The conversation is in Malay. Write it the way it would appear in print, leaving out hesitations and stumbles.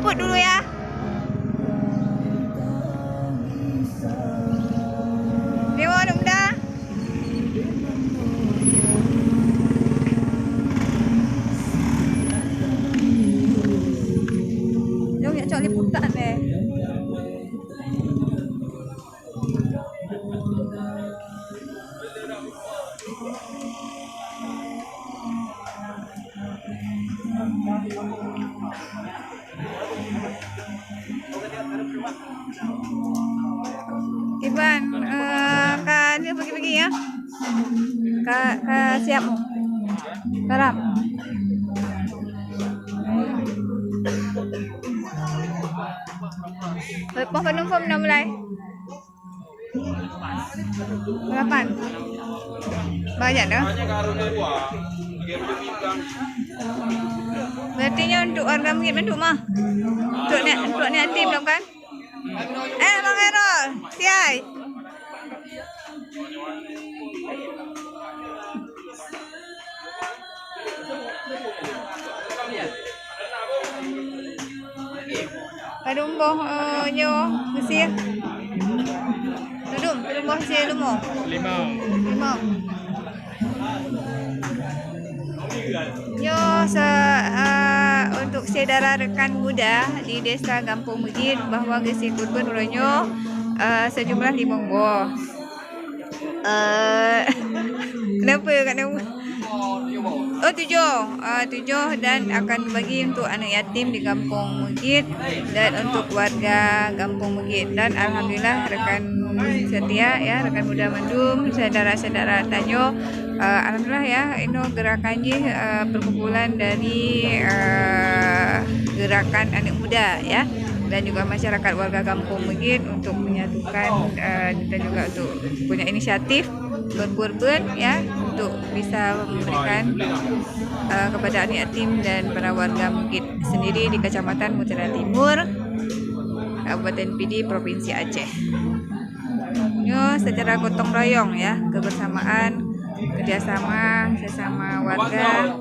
jemput dulu ya. Dewa anak muda. Jom ya cok liputan deh. Iban, Kak dia pergi-pergi ya. Kak siap mu. Sekarang. Penumpang dah mulai. Berapaan? Banyak dah. Berartinya untuk warga mungkin bentuk mah. Untuk ni tim belum kan? Bang Erol, siai. Kadumboh nyo Mesir. Kadumboh Mesir lumo. Limau. Yo untuk saudara rekan muda di Desa Gampung Megit bahawa gesi kurban uranyo sejumlah 5 buah. Kenapa kat nama? Oh 7 dan akan bagi untuk anak yatim di Kampung Megit dan untuk warga Kampung Megit. Dan alhamdulillah rekan setia ya, rekan muda Mendung, saudara-saudara Tanyo, alhamdulillah ya, ini gerakannya perkumpulan dari gerakan anak muda ya, dan juga masyarakat warga Kampung Megit untuk menyatukan dan juga untuk punya inisiatif berkurban ya, untuk bisa memberikan kepada anak yatim dan para warga Megit sendiri di Kecamatan Mutiara Timur, Kabupaten Pidi, Provinsi Aceh. Ini secara gotong royong ya, kebersamaan, kerjasama sesama warga.